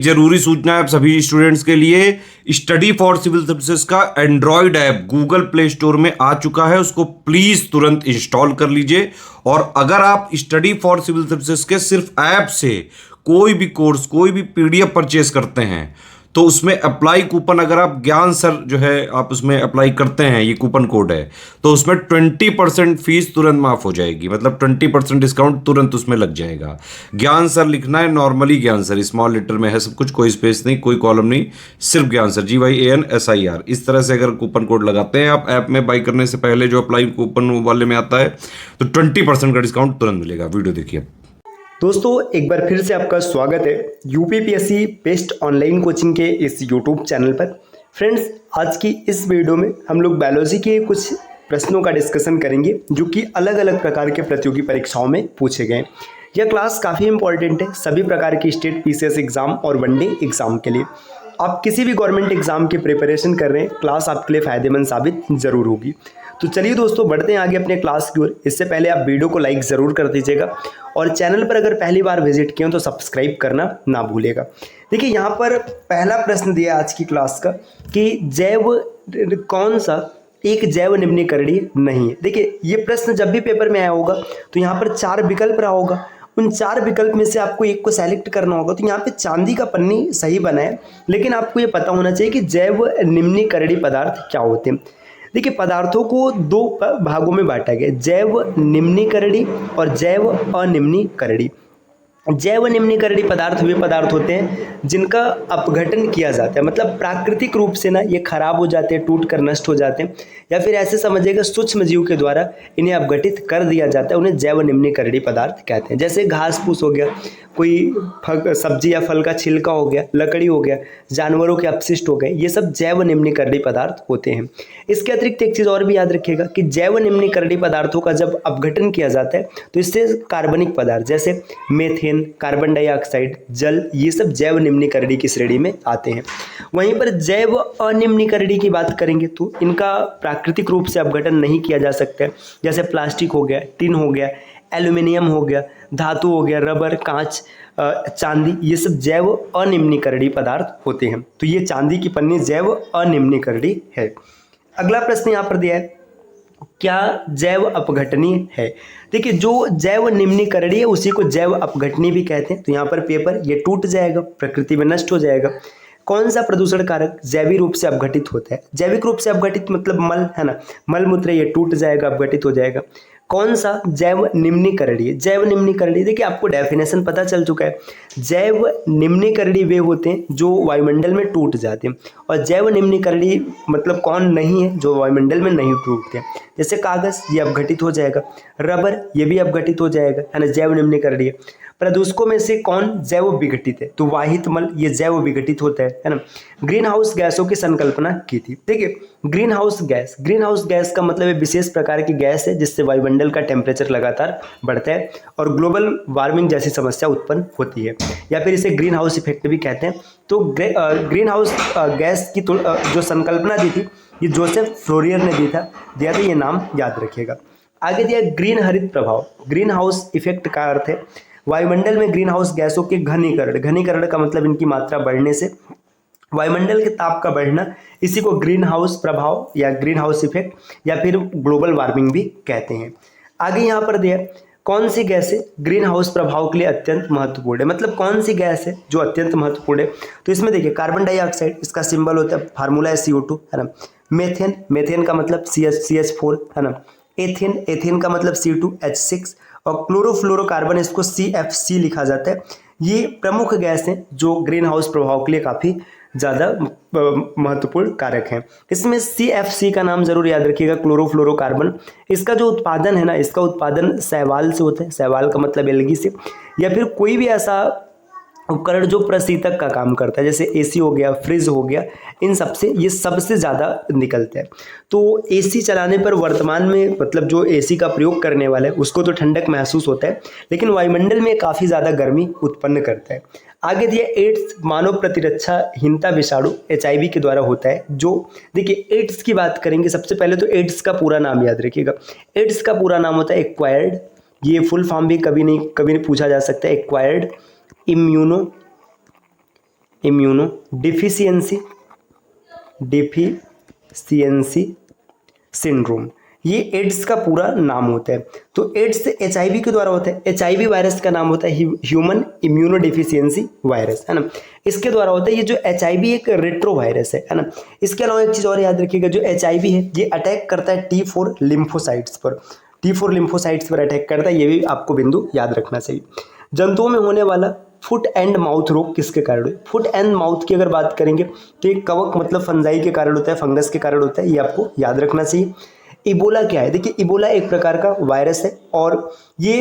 जरूरी सूचना है आप सभी स्टूडेंट्स के लिए। स्टडी फॉर सिविल सर्विसेज का Android app Google play store में आ चुका है, उसको प्लीज तुरंत इंस्टॉल कर लीजिए। और अगर आप स्टडी फॉर सिविल सर्विसेज के सिर्फ ऐप से कोई भी कोर्स, कोई भी पीडीएफ परचेस करते हैं तो उसमें अप्लाई कूपन, अगर आप ज्ञान सर जो है आप उसमें अप्लाई करते हैं, ये कूपन कोड है, तो उसमें 20% फीस तुरंत माफ हो जाएगी। मतलब 20% डिस्काउंट तुरंत उसमें लग जाएगा। ज्ञान सर लिखना है, नॉर्मली ज्ञान सर, स्मॉल लेटर में है सब कुछ, कोई स्पेस नहीं, कोई कॉलम नहीं, सिर्फ ज्ञान सर, GYANSIR। इस तरह से अगर कूपन कोड लगाते हैं आप ऐप में बाई करने से पहले, जो अप्लाई कूपन वाले में आता है, तो 20% का डिस्काउंट तुरंत मिलेगा। वीडियो देखिए। दोस्तों एक बार फिर से आपका स्वागत है यूपीपीएससी बेस्ट ऑनलाइन कोचिंग के इस यूट्यूब चैनल पर। फ्रेंड्स, आज की इस वीडियो में हम लोग बायोलॉजी के कुछ प्रश्नों का डिस्कशन करेंगे जो कि अलग अलग प्रकार के प्रतियोगी परीक्षाओं में पूछे गए। यह क्लास काफ़ी इंपॉर्टेंट है सभी प्रकार की स्टेट पीसीएस एग्जाम और वनडे एग्जाम के लिए। आप किसी भी गवर्नमेंट एग्जाम की प्रिपरेशन कर रहे हैं, क्लास आपके लिए फ़ायदेमंद साबित जरूर होगी। तो चलिए दोस्तों, बढ़ते हैं आगे अपने क्लास की ओर। इससे पहले आप वीडियो को लाइक ज़रूर कर दीजिएगा और चैनल पर अगर पहली बार विजिट किए हो तो सब्सक्राइब करना ना भूलिएगा। देखिए यहाँ पर पहला प्रश्न दिया आज की क्लास का कि कौन सा एक जैव निम्नीकरणीय नहीं है। देखिए ये प्रश्न जब भी पेपर में आया होगा तो यहाँ पर 4 विकल्प रहा होगा, उन 4 विकल्प में से आपको एक को सेलेक्ट करना होगा। तो यहाँ पे चांदी का पन्नी सही बना है, लेकिन आपको ये पता होना चाहिए कि जैव निम्नीकरणीय पदार्थ क्या होते हैं। देखिए पदार्थों को 2 भागों में बांटा गया, जैव निम्नीकरणीय और जैव अनिम्नीकरणीय। जैव निम्नीकरणीय पदार्थ वे पदार्थ होते हैं जिनका अपघटन किया जाता है, मतलब प्राकृतिक रूप से ना ये खराब हो जाते हैं, टूट कर नष्ट हो जाते हैं, या फिर ऐसे समझिएगा सूक्ष्म जीव के द्वारा इन्हें अपघटित कर दिया जाता है, उन्हें जैव निम्नीकरणीय पदार्थ कहते हैं। जैसे घास फूस हो गया, कोई सब्जी या फल का छिलका हो गया, लकड़ी हो गया, जानवरों के अपशिष्ट हो गए, ये सब जैव निम्नीकरणीय पदार्थ होते हैं। इसके अतिरिक्त एक चीज़ और भी याद रखिएगा कि जैव निम्नीकरणीय पदार्थों का जब अपघटन किया जाता है तो इससे कार्बनिक पदार्थ जैसे मेथेन, कार्बन डाइऑक्साइड, जल, ये सब जैव निम्नीकरणीय की श्रेणी में आते हैं। वहीं पर जैव अनिम्नीकरणीय की बात करेंगे तो इनका प्राकृतिक रूप से अपघटन नहीं किया जा सकता है। जैसे प्लास्टिक हो गया, टिन हो गया, एल्यूमिनियम हो गया, धातु हो गया, रबर, कांच, चांदी, ये सब जैव अनिम्नीकरणीय पदार्थ होते हैं। तो ये चांदी की पन्नी जैव अनिम्नीकरणीय है। अगला प्रश्न यहाँ पर दिया है, क्या जैव अपघटनीय है। देखिए जो जैव निम्नीकरणीय है उसी को जैव अपघटनीय भी कहते हैं। तो यहाँ पर पेपर ये टूट जाएगा, प्रकृति में नष्ट हो जाएगा। कौन सा प्रदूषण कारक जैविक रूप से अपघटित होता है। जैविक रूप से अपघटित मतलब मल है ना, मल मूत्र ये टूट जाएगा, अपघटित हो जाएगा। कौन सा जैव निम्नीकरणीय। जैव निम्नीकरणीय देखिए आपको डेफिनेशन पता चल चुका है। जैव निम्नीकरणीय वे होते हैं जो वायुमंडल में टूट जाते हैं, और जैव निम्नीकरणीय मतलब कौन नहीं है, जो वायुमंडल में नहीं टूटते हैं। जैसे कागज ये अपघटित हो जाएगा, रबर ये भी अपघटित हो जाएगा, है ना, जैव निम्नीकरणीय। प्रदूषकों में से कौन जैव विघटित है, तो वाहित मल ये जैव विघटित होता है ना। ग्रीन हाउस गैसों की संकल्पना की थी। देखिए ग्रीन हाउस गैस का मतलब एक विशेष प्रकार की गैस है जिससे वायुमंडल का टेम्परेचर लगातार बढ़ता है और ग्लोबल वार्मिंग जैसी समस्या उत्पन्न होती है, या फिर इसे ग्रीन हाउस इफेक्ट भी कहते हैं। तो ग्रीन हाउस गैस की जो संकल्पना दी थी ये जोसेफ फ्लोरियर ने दिया था, ये नाम याद रखिएगा। आगे दिया ग्रीन हरित प्रभाव। ग्रीन हाउस इफेक्ट का अर्थ है वायुमंडल में ग्रीन हाउस गैसों के घनीकरण का मतलब इनकी मात्रा बढ़ने से वायुमंडल के ताप का बढ़ना, इसी को ग्रीन हाउस प्रभाव या ग्रीन हाउस इफेक्ट या फिर ग्लोबल वार्मिंग भी कहते हैं। आगे यहाँ पर दिया कौन सी गैस है ग्रीन हाउस प्रभाव के लिए अत्यंत महत्वपूर्ण है, मतलब कौन सी गैस है जो अत्यंत महत्वपूर्ण है। तो इसमें देखिए कार्बन डाइऑक्साइड, इसका सिंबल होता है, फार्मूला है CO2, है ना। मेथेन का मतलब CH4, है ना। एथेन का मतलब C2H6 और क्लोरोफ्लोरोकार्बन, इसको CFC लिखा जाता है। ये प्रमुख गैस हैं जो ग्रीन हाउस प्रभाव के लिए काफ़ी ज़्यादा महत्वपूर्ण कारक हैं। इसमें CFC का नाम जरूर याद रखिएगा, क्लोरोफ्लोरोकार्बन। इसका जो उत्पादन है ना, इसका उत्पादन शैवाल से होता है, शैवाल का मतलब एल्गी से, या फिर कोई भी ऐसा उपकरण जो प्रशीतक का काम करता है, जैसे AC हो गया, फ्रिज हो गया, इन सबसे ये सबसे ज़्यादा निकलते हैं। तो AC चलाने पर वर्तमान में मतलब जो AC का प्रयोग करने वाला है उसको तो ठंडक महसूस होता है, लेकिन वायुमंडल में काफ़ी ज़्यादा गर्मी उत्पन्न करता है। आगे दिया एड्स मानव प्रतिरक्षाहीनता विषाणु HIV के द्वारा होता है। जो देखिए एड्स की बात करेंगे, सबसे पहले तो एड्स का पूरा नाम याद रखिएगा। एड्स का पूरा नाम होता है एक्वायर्ड, ये फुल फॉर्म भी कभी नहीं पूछा जा सकता है, acquired immuno immuno deficiency syndrome, ये एड्स का पूरा नाम होता है। तो एड्स HIV के द्वारा होता है। HIV वायरस का नाम होता है ह्यूमन इम्यूनो डिफिशियंसी वायरस, है ना, इसके द्वारा होता है। ये जो HIV एक रेट्रो वायरस है ना। इसके अलावा एक चीज़ और याद रखिएगा, जो HIV है ये अटैक करता है T4 लिम्फोसाइट्स पर, T4 लिम्फोसाइट्स पर अटैक करता है, ये भी आपको बिंदु याद रखना चाहिए। जंतुओं में होने वाला फुट एंड माउथ रोग किसके कारण है? फुट एंड माउथ की अगर बात करेंगे तो एक कवक मतलब फंजाई के कारण होता है, फंगस के कारण होता है, ये आपको याद रखना चाहिए। इबोला क्या है? देखिए, इबोला एक प्रकार का वायरस है और ये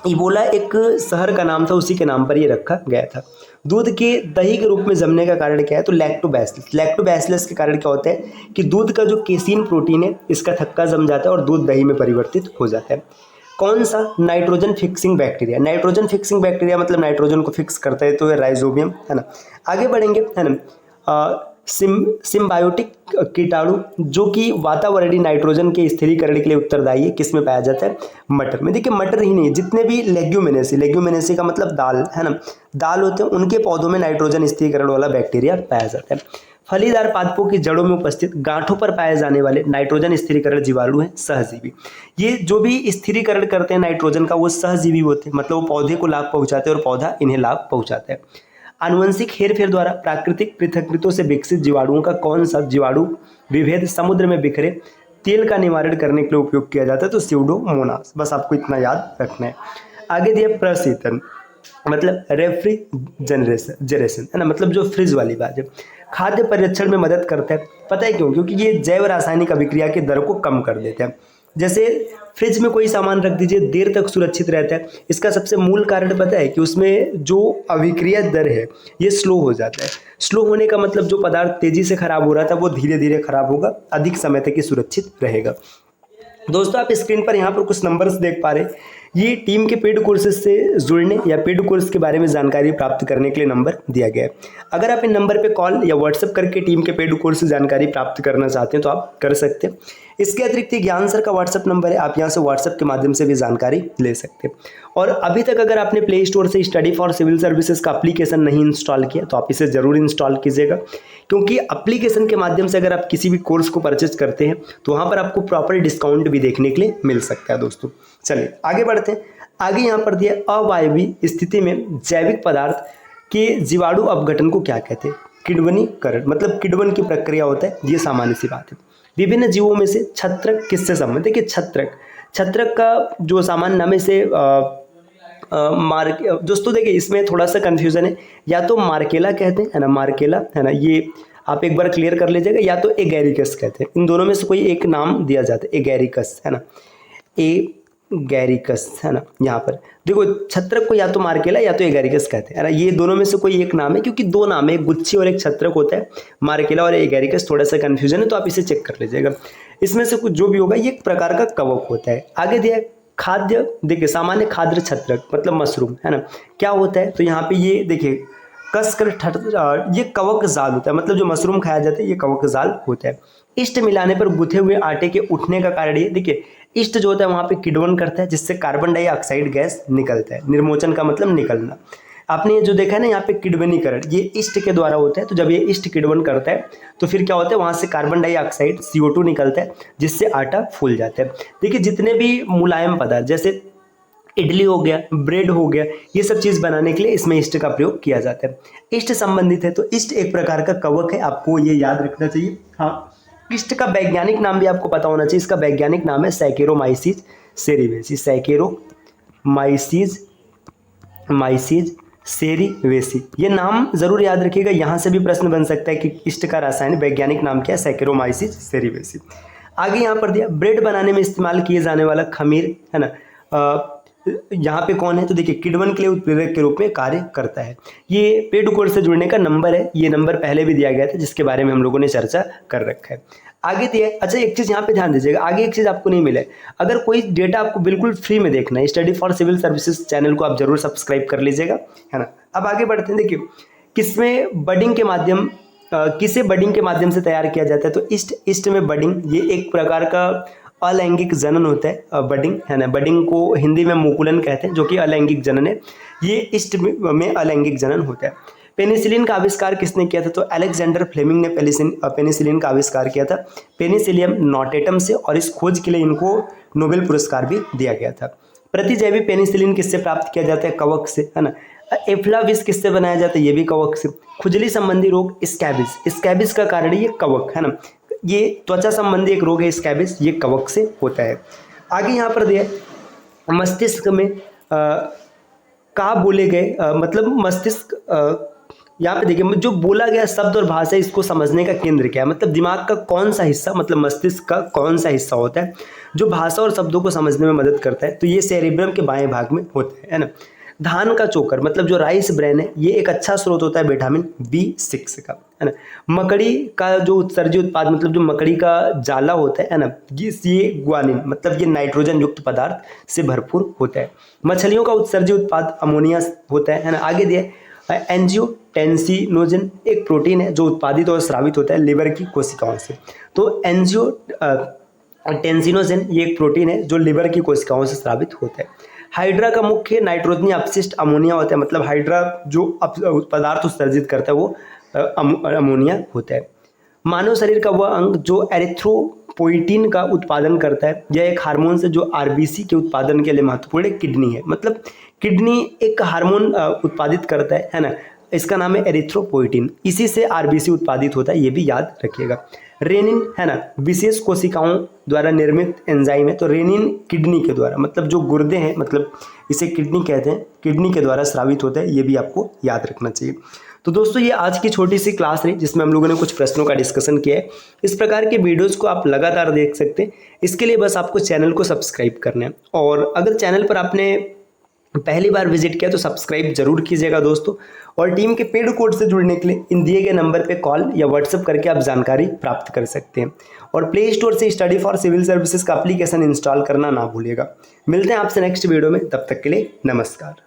इबोला एक शहर का नाम था, उसी के नाम पर ये रखा गया था। दूध के दही के रूप में जमने का कारण क्या है? तो लैक्टोबैसिलस। लैक्टोबैसिलस के कारण क्या होता है कि दूध का जो केसीन प्रोटीन है इसका थक्का जम जाता है और दूध दही में परिवर्तित हो जाता है। कौन सा? Nitrogen fixing bacteria. Nitrogen fixing bacteria मतलब नाइट्रोजन को फिक्स करता है, तो ये राइजोबियम, है ना। आगे बढ़ेंगे, है ना। सिम्बायोटिक कीटाणु जो कि वातावरणीय नाइट्रोजन के स्थिरीकरण के लिए उत्तरदायी है, किस में पाया जाता है? मटर में। देखिए, मटर ही नहीं, जितने भी लेग्यूमिनेसी का मतलब दाल, है ना, दाल होते हैं, उनके पौधों में नाइट्रोजन स्थिरीकरण वाला बैक्टीरिया पाया जाता है। फलीदार पादपों की जड़ों में उपस्थित गांठों पर पाए जाने वाले नाइट्रोजन स्थिरीकरण जीवाणु हैं सहजीवी। ये जो भी स्थिरीकरण करते हैं नाइट्रोजन का, वो सहजीवी होते हैं, मतलब वो पौधे को लाभ पहुंचाते हैं और पौधा इन्हें लाभ पहुंचाता है। आनुवंशिक हेरफेर द्वारा प्राकृतिक पृथक्कृतों से विकसित जीवाणुओं का कौन सा जीवाणु विभेद समुद्र में बिखरे तेल का निवारण करने के लिए उपयोग किया जाता है? तो स्यूडोमोनास। बस आपको इतना याद रखना है। आगे दिया प्रशीतन, मतलब रेफ्रिजरेशन, है ना, मतलब जो फ्रिज वाली बात है। खाद्य परिरक्षण में मदद करता है, पता है क्यों? क्योंकि ये जैव रासायनिक अभिक्रिया की दर को कम कर देता है। जैसे फ्रिज में कोई सामान रख दीजिए, देर तक सुरक्षित रहता है। इसका सबसे मूल कारण पता है कि उसमें जो अभिक्रिया दर है ये स्लो हो जाता है। स्लो होने का मतलब जो पदार्थ तेजी से खराब हो रहा था वो धीरे धीरे खराब होगा, अधिक समय तक ये सुरक्षित रहेगा। दोस्तों, आप स्क्रीन पर यहाँ पर कुछ नंबर्स देख पा रहे हैं, ये टीम के पेड कोर्सेज से जुड़ने या पेड कोर्स के बारे में जानकारी प्राप्त करने के लिए नंबर दिया गया है। अगर आप इन नंबर पे कॉल या व्हाट्सएप करके टीम के पेड कोर्स से जानकारी प्राप्त करना चाहते हैं तो आप कर सकते हैं। इसके अतिरिक्त ज्ञान सर का व्हाट्सएप नंबर है, आप यहाँ से व्हाट्सएप के माध्यम से भी जानकारी ले सकते हैं। और अभी तक अगर आपने प्ले स्टोर से स्टडी फॉर सिविल सर्विसेज का एप्लीकेशन नहीं इंस्टॉल किया तो आप इसे ज़रूर इंस्टॉल कीजिएगा, क्योंकि एप्लीकेशन के माध्यम से अगर आप किसी भी कोर्स को परचेज करते हैं तो वहाँ पर आपको प्रॉपर डिस्काउंट भी देखने के लिए मिल सकता है। दोस्तों, चलिए आगे बढ़ते हैं। आगे यहाँ पर दिया अवायवीय स्थिति में जैविक पदार्थ के जीवाणु अपघटन को क्या कहते हैं? किण्वनीकरण, मतलब किण्वन की प्रक्रिया होता है, ये सामान्य सी बात है। विभिन्न जीवों में से छत्रक किससे संबंधित? देखिए, छत्रक का जो सामान्य नाम से दोस्तों देखिए, इसमें थोड़ा सा कंफ्यूजन है, या तो मार्केला कहते हैं, है ना, मार्केला, है ना, ये आप एक बार क्लियर कर लीजिएगा, या तो एगैरिकस कहते हैं। इन दोनों में से कोई एक नाम दिया जाता है, एगैरिकस, है ना, एगैरिकस, है ना। यहाँ पर देखो, छत्रक को या तो मार्केला या तो एगैरिकस कहते हैं, है ना, ये दोनों में से कोई एक नाम है, क्योंकि दो नाम है, एक गुच्छी और एक छत्रक होता है। मार्केला और एगैरिकस, थोड़ा सा कंफ्यूजन है तो आप इसे चेक कर लीजिएगा। इसमें से कुछ जो भी होगा ये एक प्रकार का कवक होता है। आगे दिया खाद्य, देखिए सामान्य खाद्य छत्रक मतलब मशरूम, है ना, क्या होता है? तो यहाँ पे ये देखिए कसकर ये कवक जाल होता है, मतलब जो मशरूम खाया जाता है ये कवक जाल होता है। ईस्ट मिलाने पर गुथे हुए आटे के उठने का कारण ये, देखिए ईस्ट जो होता है वहाँ पे किण्वन करता है, जिससे कार्बन डाइऑक्साइड गैस निकलता है। निर्मोचन का मतलब निकलना। आपने ये जो देखा है ना यहाँ पे किण्वनीकरण, ये ईस्ट के द्वारा होता है। तो जब ये ईस्ट किण्वन करता है तो फिर क्या होता है, वहाँ से कार्बन डाइऑक्साइड CO2 निकलता है, जिससे आटा फूल जाता है। देखिए, जितने भी मुलायम पदार्थ जैसे इडली हो गया, ब्रेड हो गया, ये सब चीज़ बनाने के लिए इसमें ईस्ट का प्रयोग किया जाता है। ईस्ट संबंधित है तो ईस्ट एक प्रकार का कवक है, आपको ये याद रखना चाहिए। हाँ, ईस्ट का वैज्ञानिक नाम भी आपको पता होना चाहिए। इसका वैज्ञानिक नाम है सैकेरोमाइसीज सेरीवेसी। सैकेरोमाइसीज सेरीवेसी, ये नाम जरूर याद रखिएगा। यहाँ से भी प्रश्न बन सकता है कि ईस्ट का रासायनिक वैज्ञानिक नाम क्या है? सैकेरोमाइसीज सेरीवेसी। आगे यहाँ पर दिया ब्रेड बनाने में इस्तेमाल किए जाने वाला खमीर, है ना, यहाँ पे कौन है? तो देखिए किण्वन के लिए उत्प्रेरक के रूप में कार्य करता है। ये पेड कोर्स से जुड़ने का नंबर है, ये नंबर पहले भी दिया गया था जिसके बारे में हम लोगों ने चर्चा कर रखा है। आगे दिया, अच्छा एक चीज़ यहाँ पे ध्यान दीजिएगा, आगे एक चीज़ आपको नहीं मिले। अगर कोई डेटा आपको बिल्कुल फ्री में देखना है, study for civil services channel को आप जरूर सब्सक्राइब कर लीजिएगा, है ना। अब आगे बढ़ते हैं। देखिए किसमें बडिंग के माध्यम किसे बडिंग के माध्यम से तैयार किया जाता है? तो ईस्ट में बडिंग, ये एक प्रकार का अलैंगिक जनन होता है, बडिंग, है ना। बडिंग को हिंदी में मुकुलन कहते हैं, जो कि अलैंगिक जनन है। ये ईस्ट में अलैंगिक जनन होता है। पेनिसिलिन का आविष्कार किसने किया था? तो अलेक्जेंडर फ्लेमिंग ने पेनिसिलिन का आविष्कार किया था पेनिसिलियम नोटेटम से, और इस खोज के लिए इनको नोबेल पुरस्कार भी दिया गया था। प्रतिजैवी पेनिसिलिन किससे प्राप्त किया जाता है? कवक से, है ना। एफ्लाविस किससे बनाया जाता है? ये भी कवक से। खुजली संबंधी रोग स्कैबिस, स्कैबिस का कारण ये कवक, है ना। ये त्वचा संबंधी एक रोग है स्कैबिस, ये कवक से होता है। आगे यहाँ पर दिया मस्तिष्क में का बोले गए मतलब मस्तिष्क यहाँ पे देखिए जो बोला गया शब्द और भाषा इसको समझने का केंद्र क्या है, मतलब दिमाग का कौन सा हिस्सा, मतलब मस्तिष्क का कौन सा हिस्सा होता है जो भाषा और शब्दों को समझने में मदद करता है? तो ये सेरेब्रम के बाएं भाग में होता है ना। धान का चोकर मतलब जो राइस ब्रेन है, ये एक अच्छा स्रोत होता है विटामिन B6 का, है ना। मकड़ी का जो उत्सर्जी उत्पाद मतलब जो मकड़ी का जाला होता है ना, ये ग्वानिन मतलब ये नाइट्रोजन युक्त पदार्थ से भरपूर होता है। मछलियों का उत्सर्जी उत्पाद अमोनिया होता है ना। आगे दिया एंजियोटेंसिनोजन एक प्रोटीन है जो उत्पादित और स्रावित होता है लिवर की कोशिकाओं से। तो एंजियोटेंसिनोजन ये एक प्रोटीन है जो लिवर की कोशिकाओं से स्रावित होता है। हाइड्रा का मुख्य नाइट्रोजनीय अपशिष्ट अमोनिया होता है, मतलब हाइड्रा जो पदार्थ उत्सर्जित करता है वो अमोनिया होता है। मानव शरीर का वह अंग जो एरिथ्रोपोइटिन का उत्पादन करता है, यह एक हार्मोन से जो आरबीसी के उत्पादन के लिए महत्वपूर्ण किडनी है, मतलब किडनी एक हार्मोन उत्पादित करता है ना, इसका नाम है एरिथ्रोपोइटिन, इसी से आरबीसी उत्पादित होता है, ये भी याद रखिएगा। रेनिन है ना, विशेष कोशिकाओं द्वारा निर्मित एंजाइम है, तो रेनिन किडनी के द्वारा मतलब जो गुर्दे हैं मतलब इसे किडनी कहते हैं, किडनी के द्वारा स्रावित होता है, ये भी आपको याद रखना चाहिए। तो दोस्तों ये आज की छोटी सी क्लास रही जिसमें हम लोगों ने कुछ प्रश्नों का डिस्कशन किया है। इस प्रकार के वीडियोस को आप लगातार देख सकते हैं, इसके लिए बस आपको चैनल को सब्सक्राइब करना है, और अगर चैनल पर आपने पहली बार विजिट किया तो सब्सक्राइब जरूर कीजिएगा दोस्तों। और टीम के पेड कोड से जुड़ने के लिए इन दिए गए नंबर पे कॉल या व्हाट्सएप करके आप जानकारी प्राप्त कर सकते हैं, और प्ले स्टोर से स्टडी फॉर सिविल सर्विसेज का एप्लीकेशन इंस्टॉल करना ना भूलिएगा। मिलते हैं आपसे नेक्स्ट वीडियो में, तब तक के लिए नमस्कार।